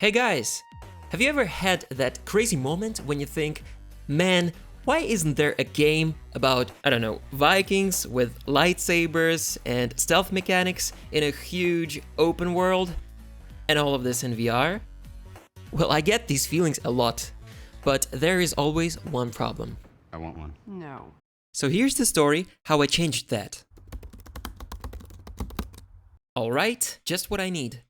Hey guys, have you ever had that crazy moment when you think, man, why isn't there a game about, I don't know, Vikings with lightsabers and stealth mechanics in a huge open world and all of this in VR? Well, I get these feelings a lot, but there is always one problem. I want one. No. So here's the story how I changed that. Alright, just what I need.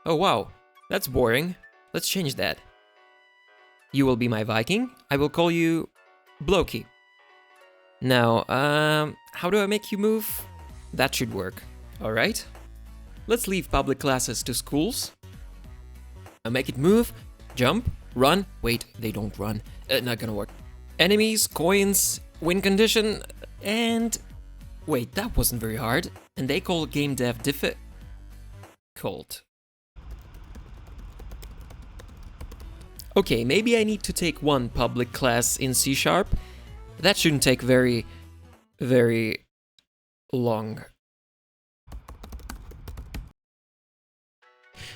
Oh wow, that's boring. Let's change that. You will be my Viking. I will call you Blokey. Now, how do I make you move? That should work. Alright. Let's leave public classes to schools. I'll make it move, jump, run. Wait, they don't run. Not gonna work. Enemies, coins, win condition, and... Wait, that wasn't very hard. And they call GameDev difficult. Okay, maybe I need to take one public class in C#. That shouldn't take very long.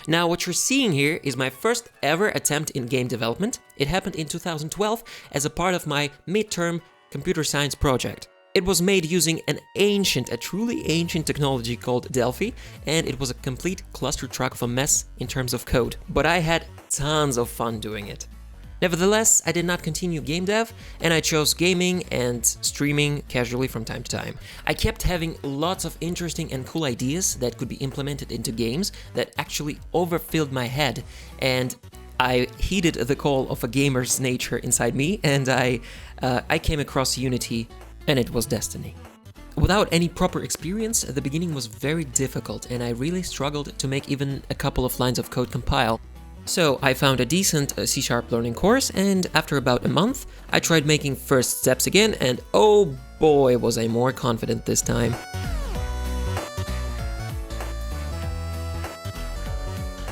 Now, what you're seeing here is my first ever attempt in game development. It happened in 2012 as a part of my midterm computer science project. It was made using a truly ancient technology called Delphi, and it was a complete cluster truck of a mess in terms of code. But I had tons of fun doing it. Nevertheless, I did not continue game dev, and I chose gaming and streaming casually from time to time. I kept having lots of interesting and cool ideas that could be implemented into games that actually overfilled my head, and I heeded the call of a gamer's nature inside me, and I came across Unity, and it was destiny. Without any proper experience, the beginning was very difficult, and I really struggled to make even a couple of lines of code compile. So I found a decent C# learning course, and after about a month, I tried making first steps again, and oh boy was I more confident this time.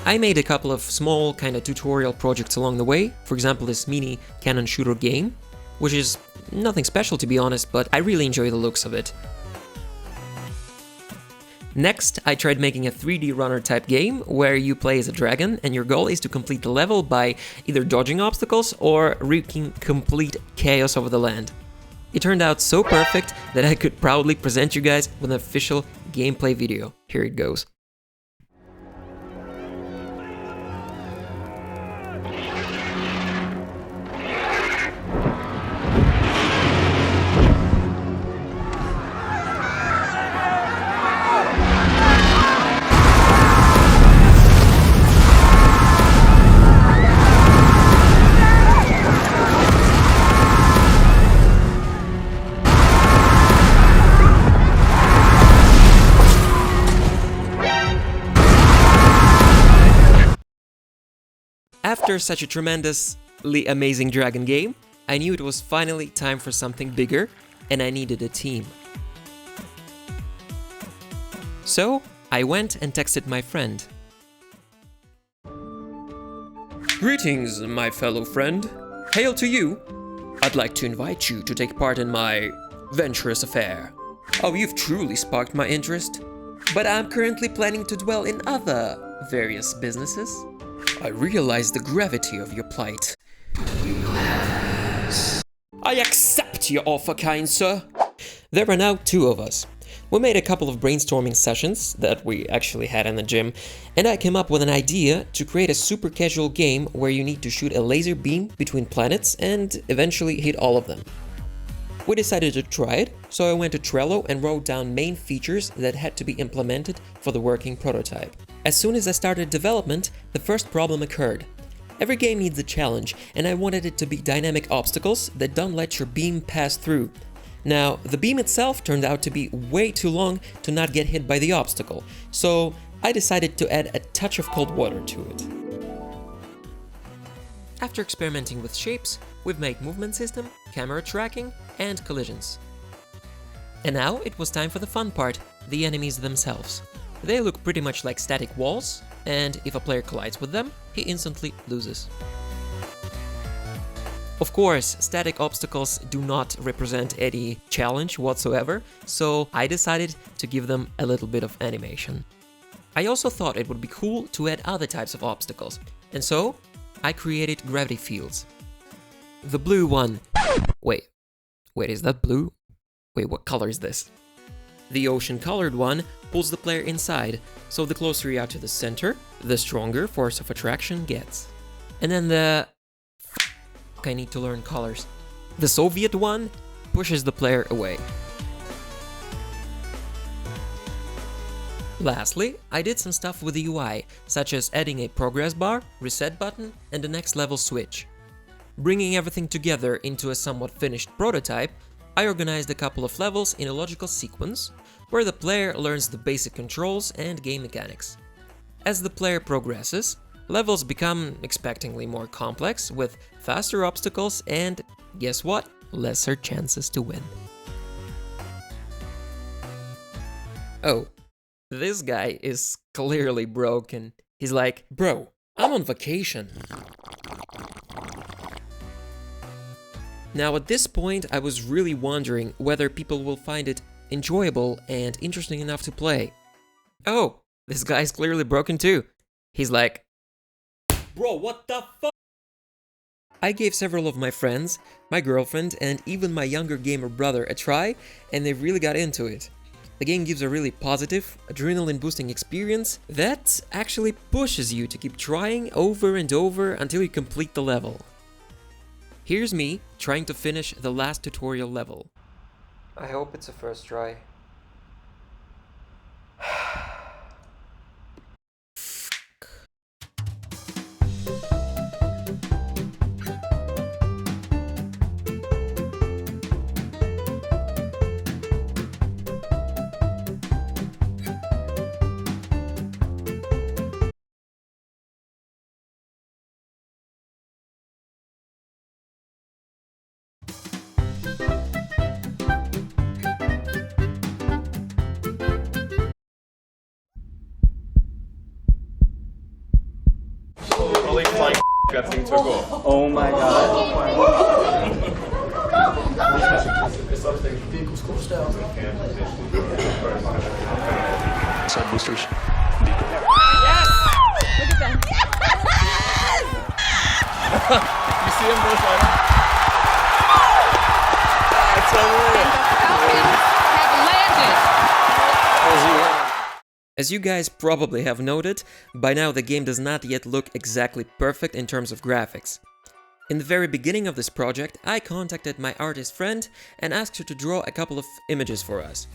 I made a couple of small kind of tutorial projects along the way, for example this mini cannon shooter game, which is nothing special to be honest, but I really enjoy the looks of it. Next, I tried making a 3D runner type game where you play as a dragon and your goal is to complete the level by either dodging obstacles or wreaking complete chaos over the land. It turned out so perfect that I could proudly present you guys with an official gameplay video. Here it goes. After such a tremendously amazing dragon game, I knew it was finally time for something bigger, and I needed a team. So, I went and texted my friend. Greetings, my fellow friend. Hail to you. I'd like to invite you to take part in my venturous affair. Oh, you've truly sparked my interest. But I'm currently planning to dwell in other various businesses. I realize the gravity of your plight. I accept your offer, kind sir. There are now two of us. We made a couple of brainstorming sessions that we actually had in the gym, and I came up with an idea to create a super casual game where you need to shoot a laser beam between planets and eventually hit all of them. We decided to try it, so I went to Trello and wrote down main features that had to be implemented for the working prototype. As soon as I started development, the first problem occurred. Every game needs a challenge, and I wanted it to be dynamic obstacles that don't let your beam pass through. Now, the beam itself turned out to be way too long to not get hit by the obstacle, so I decided to add a touch of cold water to it. After experimenting with shapes, we've made movement system, camera tracking, and collisions. And now it was time for the fun part, the enemies themselves. They look pretty much like static walls, and if a player collides with them, he instantly loses. Of course, static obstacles do not represent any challenge whatsoever, so I decided to give them a little bit of animation. I also thought it would be cool to add other types of obstacles, and so I created gravity fields. The blue one... Wait, is that blue? Wait, what color is this? The ocean-colored one pulls the player inside, so the closer you are to the center, the stronger force of attraction gets. And then the... I need to learn colors. The Soviet one pushes the player away. Lastly, I did some stuff with the UI, such as adding a progress bar, reset button, and a next level switch. Bringing everything together into a somewhat finished prototype, I organized a couple of levels in a logical sequence, where the player learns the basic controls and game mechanics. As the player progresses, levels become expectingly more complex, with faster obstacles and, guess what, lesser chances to win. Oh, this guy is clearly broken. He's like, bro, I'm on vacation. Now at this point, I was really wondering whether people will find it enjoyable and interesting enough to play. Oh, this guy's clearly broken too. He's like, bro, what the fuck? I gave several of my friends, my girlfriend, and even my younger gamer brother a try, and they really got into it. The game gives a really positive, adrenaline-boosting experience that actually pushes you to keep trying over and over until you complete the level. Here's me trying to finish the last tutorial level. I hope it's a first try. Holy flying that thing took off. Oh my god. Vehicles closed down. Side boosters. Yes! Look at that. Yes! You see him go slide? It's unreal. Falcons have landed. As you guys probably have noted, by now the game does not yet look exactly perfect in terms of graphics. In the very beginning of this project, I contacted my artist friend and asked her to draw a couple of images for us.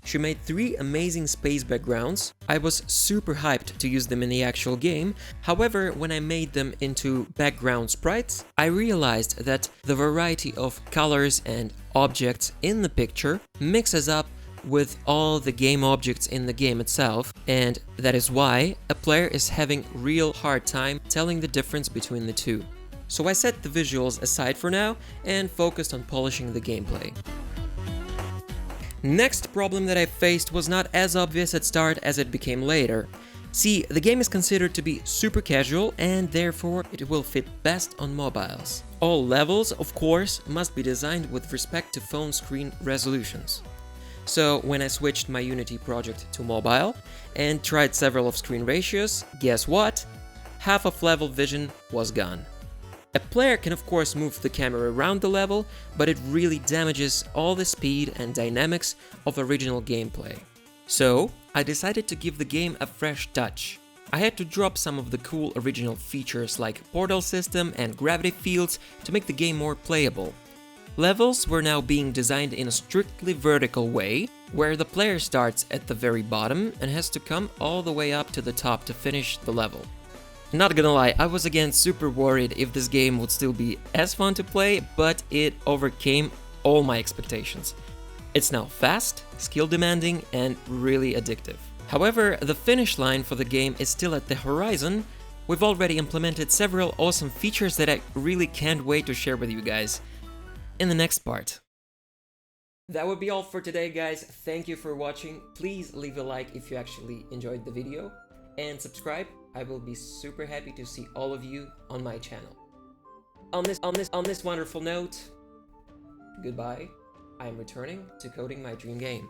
She made 3 amazing space backgrounds. I was super hyped to use them in the actual game, however, when I made them into background sprites, I realized that the variety of colors and objects in the picture mixes up with all the game objects in the game itself, and that is why a player is having real hard time telling the difference between the two. So I set the visuals aside for now and focused on polishing the gameplay. Next problem that I faced was not as obvious at start as it became later. See, the game is considered to be super casual and therefore it will fit best on mobiles. All levels, of course, must be designed with respect to phone screen resolutions. So when I switched my Unity project to mobile and tried several off-screen ratios, guess what? Half of level vision was gone. A player can of course move the camera around the level, but it really damages all the speed and dynamics of original gameplay. So I decided to give the game a fresh touch. I had to drop some of the cool original features like portal system and gravity fields to make the game more playable. Levels were now being designed in a strictly vertical way, where the player starts at the very bottom and has to come all the way up to the top to finish the level. Not gonna lie, I was again super worried if this game would still be as fun to play, but it overcame all my expectations. It's now fast, skill demanding, and really addictive. However, the finish line for the game is still at the horizon. We've already implemented several awesome features that I really can't wait to share with you guys in the next part. That would be all for today, guys. Thank you for watching. Please leave a like if you actually enjoyed the video and subscribe. I will be super happy to see all of you on my channel. On this wonderful note, goodbye. I am returning to coding my dream game.